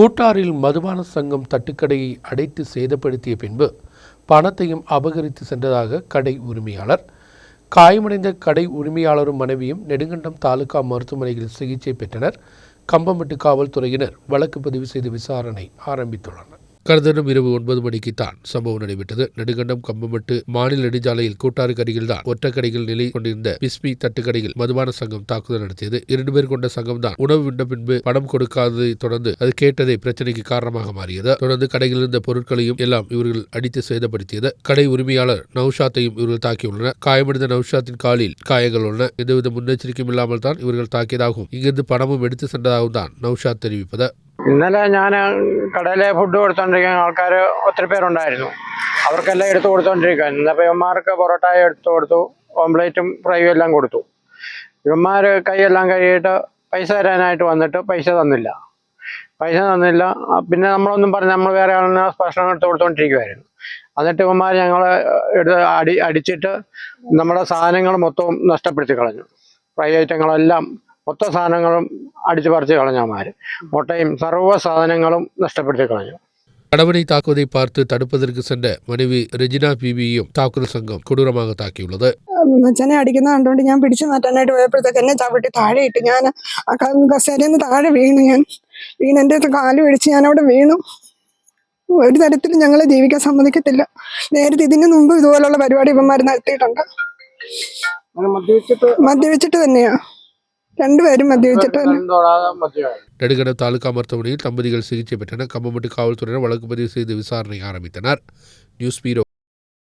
கூட்டாரில் மதுபான சங்கம் தட்டுக்கடையை அடைத்து சேதப்படுத்திய பின்பு பணத்தையும் அபகரித்து சென்றதாக கடை உரிமையாளர். காயமடைந்த கடை உரிமையாளரும் மனைவியும் நெடுங்கண்டம் தாலுகா மருத்துவமனையில் சிகிச்சை பெற்றனர். கம்பம்பட்டு காவல்துறையினர் வழக்கு பதிவு செய்து விசாரணை ஆரம்பித்துள்ளனர். கடந்த தினம் இரவு 9 மணிக்குத்தான் சம்பவம் நடைபெற்றது. நெடுங்கண்டம் கம்பம்பட்டு மாநில நெடுஞ்சாலையில் கூட்டாருக்கு அருகில்தான் ஒற்றைக்கடையில் நிலை கொண்டிருந்த பிஸ்மி தட்டுக்கடையில் மதுபான சங்கம் தாக்குதல் நடத்தியது. 2 பேர் கொண்ட சங்கம் தான் உணவு விண்ட பின்பு பணம் கொடுக்காததை தொடர்ந்து அது கேட்டதை பிரச்சனைக்கு காரணமாக மாறியது. தொடர்ந்து கடையில் இருந்த பொருட்களையும் எல்லாம் இவர்கள் அடித்து சேதப்படுத்தியது. கடை உரிமையாளர் நௌஷாத்தையும் இவர்கள் தாக்கியுள்ளனர். காயமடைந்த நௌஷாத்தின் காலில் காயங்கள் உள்ளன. எந்தவித முன்னெச்சரிக்கையும் இல்லாமல் தான் இவர்கள் தாக்கியதாகவும் இங்கிருந்து பணமும் எடுத்து சென்றதாகவும் தான் நௌஷாத் தெரிவிப்பது. ഇന്നലെ ഞാൻ കടയിലെ ഫുഡ് കൊടുത്തോണ്ടിരിക്കുന്ന ആൾക്കാർ ഒത്തിരി പേരുണ്ടായിരുന്നു. അവർക്കെല്ലാം എടുത്തു കൊടുത്തോണ്ടിരിക്കുകയാണ്. ഇന്നപ്പോൾ ഇവന്മാർക്ക് പൊറോട്ടയും എടുത്തു കൊടുത്തു, ഓംപ്ലേറ്റും ഫ്രൈയും എല്ലാം കൊടുത്തു. ഇവന്മാർ കൈയെല്ലാം കഴുകിയിട്ട് പൈസ തരാനായിട്ട് വന്നിട്ട് പൈസ തന്നില്ല. പിന്നെ നമ്മളൊന്നും പറഞ്ഞ് നമ്മൾ വേറെ ആളിന് ഭക്ഷണം എടുത്ത് കൊടുത്തോണ്ടിരിക്കുമായിരുന്നു. എന്നിട്ട് ഇവന്മാർ ഞങ്ങളെ അടിച്ചിട്ട് നമ്മുടെ സാധനങ്ങൾ മൊത്തവും നഷ്ടപ്പെടുത്തി കളഞ്ഞു. ഫ്രൈ ഐറ്റങ്ങളെല്ലാം മൊത്ത സാധനങ്ങളും അടിച്ചു പറിച്ച് കളഞ്ഞമാര് മുട്ടയും സർവ്വ സാധനങ്ങളും നഷ്ടപ്പെടുത്തി കളഞ്ഞു. கணவனை தாக்குவதை பார்த்து தடுப்பதற்கு சென்ற மனைவி ரெஜினா பிபியும் தாக்குதல் சங்கம் கொடூரமாக தாக்கியுள்ளது. അച്ഛനെ അടിക്കുന്ന കണ്ടുകൊണ്ട് ഞാൻ പിടിച്ചു മാറ്റാനായിട്ട് പോയപ്പോഴത്തേക്ക് എന്നെ ചവിട്ടി താഴെ ഇട്ട് ഞാൻ കസേരയിൽ നിന്ന് താഴെ വീണു. എൻ്റെ കാല് പിടിച്ച് ഞാൻ അവിടെ വീണു. ഒരു തരത്തിലും ഞങ്ങളെ ജീവിക്കാൻ സമ്മതിക്കത്തില്ല. നേരത്തെ ഇതിന് മുമ്പ് ഇതുപോലുള്ള പരിപാടി ഇവന്മാർ നടത്തിയിട്ടുണ്ട്. മദ്യപിച്ചിട്ട് തന്നെയാ, രണ്ടുപേരും മദ്യപിച്ചിട്ട്. நெடுங்கண்டம் தாலுகா மருத்துவமனையில் தம்பதிகள் சிகிச்சை பெற்றனர். கம்பம்பட்டு காவல்துறையினர் வழக்கு பதிவு செய்து விசாரணை ஆரம்பித்தனர். நியூஸ் பீரோ.